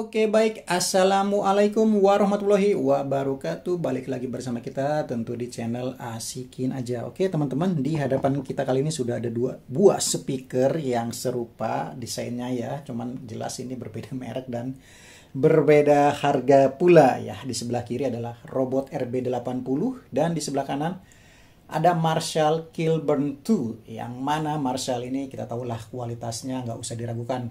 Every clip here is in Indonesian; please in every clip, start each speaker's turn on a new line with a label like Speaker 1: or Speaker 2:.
Speaker 1: Oke, baik. Assalamualaikum warahmatullahi wabarakatuh. Balik lagi bersama kita tentu di channel Asikin Aja. Oke, teman-teman, di hadapan kita kali ini sudah ada dua buah speaker yang serupa desainnya ya. Cuman jelas ini berbeda merek dan berbeda harga pula ya. Di sebelah kiri adalah Robot RB80 dan di sebelah kanan ada Marshall Kilburn 2. Yang mana Marshall ini kita tahulah kualitasnya nggak usah diragukan.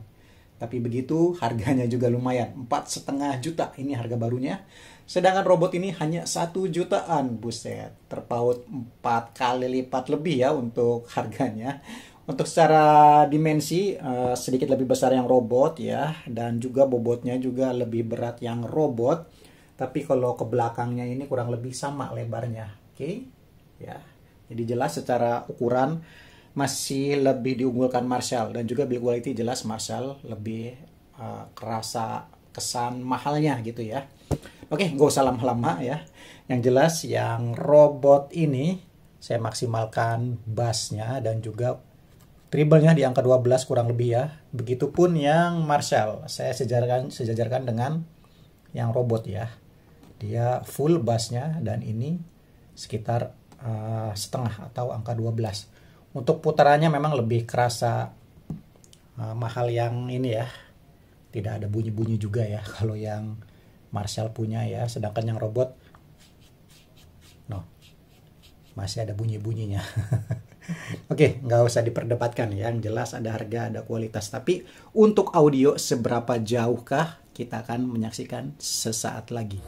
Speaker 1: Tapi begitu harganya juga lumayan, 4,5 juta ini harga barunya. Sedangkan robot ini hanya 1 jutaan, buset. Terpaut 4 kali lipat lebih ya untuk harganya. Untuk secara dimensi sedikit lebih besar yang robot ya, dan juga bobotnya juga lebih berat yang robot. Tapi kalau ke belakangnya ini kurang lebih sama lebarnya, oke? Ya, jadi jelas secara ukuran masih lebih diunggulkan Marshall, dan juga build quality jelas Marshall lebih kerasa kesan mahalnya gitu ya. Oke, gak usah lama-lama ya. Yang jelas yang robot ini saya maksimalkan bassnya dan juga treble-nya di angka 12 kurang lebih ya. Begitupun yang Marshall saya sejajarkan dengan yang robot ya. Dia full bassnya dan ini sekitar setengah atau angka 12. Untuk putarannya memang lebih kerasa mahal yang ini ya. Tidak ada bunyi-bunyi juga ya kalau yang Marshall punya ya. Sedangkan yang robot masih ada bunyi-bunyinya. Oke, nggak usah diperdebatkan ya. Yang jelas ada harga, ada kualitas. Tapi untuk audio seberapa jauhkah, kita akan menyaksikan sesaat lagi.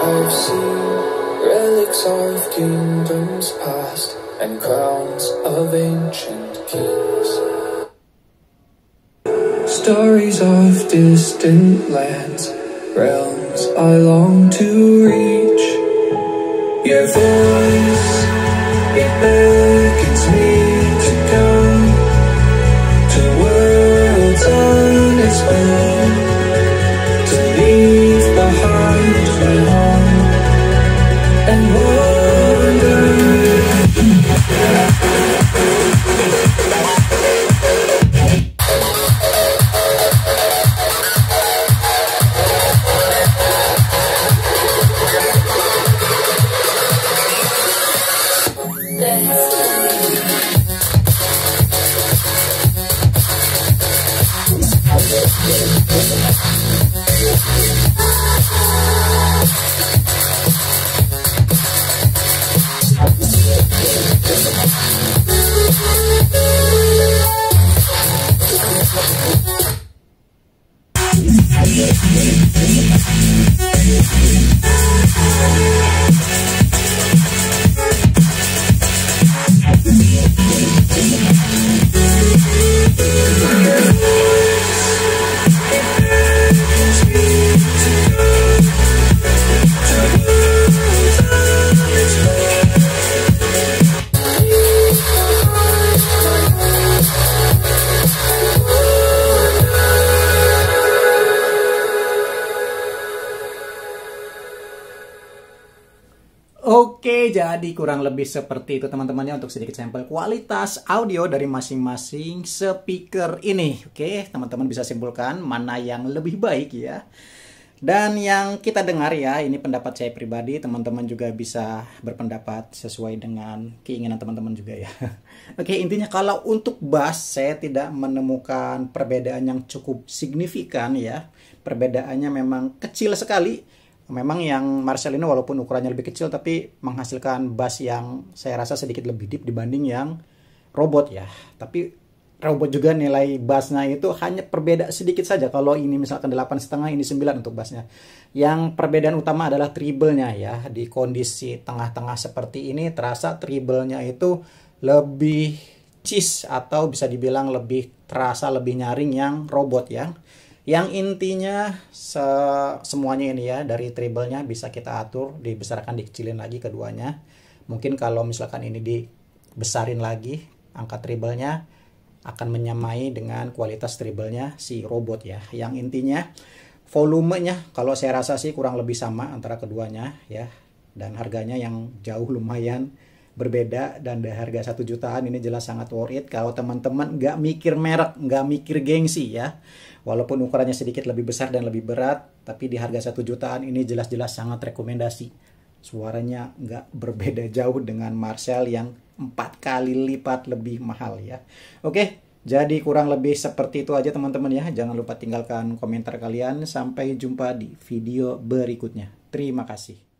Speaker 2: I've seen relics of kingdoms past and crowns of ancient kings. Stories of distant lands, realms I long to reach. Your voice, it beckons me to go to worlds unexplored, to leave behind my home and wander.
Speaker 1: Oke, jadi kurang lebih seperti itu teman-temannya untuk sedikit sampel kualitas audio dari masing-masing speaker ini. Oke, teman-teman bisa simpulkan mana yang lebih baik ya. Dan yang kita dengar ya, ini pendapat saya pribadi, teman-teman juga bisa berpendapat sesuai dengan keinginan teman-teman juga ya. Oke, intinya kalau untuk bass saya tidak menemukan perbedaan yang cukup signifikan ya. Perbedaannya memang kecil sekali. Memang yang Marshall ini walaupun ukurannya lebih kecil tapi menghasilkan bass yang saya rasa sedikit lebih deep dibanding yang robot ya. Tapi robot juga nilai bassnya itu hanya perbeda sedikit saja. Kalau ini misalkan 8,5, ini 9 untuk bassnya. Yang perbedaan utama adalah treble-nya ya. Di kondisi tengah-tengah seperti ini terasa treble-nya itu lebih cheese atau bisa dibilang lebih terasa lebih nyaring yang robot ya. Yang intinya semuanya ini ya, dari treble-nya bisa kita atur, dibesarkan, dikecilin lagi keduanya. Mungkin kalau misalkan ini dibesarin lagi, angka treble-nya akan menyamai dengan kualitas treble-nya si robot ya. Yang intinya volumenya kalau saya rasa sih kurang lebih sama antara keduanya ya. Dan harganya yang jauh lumayan berbeda, dan dari harga 1 jutaan ini jelas sangat worth it kalau teman-teman nggak mikir merek, nggak mikir gengsi ya. Walaupun ukurannya sedikit lebih besar dan lebih berat, tapi di harga 1 jutaan ini jelas-jelas sangat rekomendasi. Suaranya nggak berbeda jauh dengan Marshall yang 4 kali lipat lebih mahal ya. Oke, jadi kurang lebih seperti itu aja teman-teman ya. Jangan lupa tinggalkan komentar kalian. Sampai jumpa di video berikutnya. Terima kasih.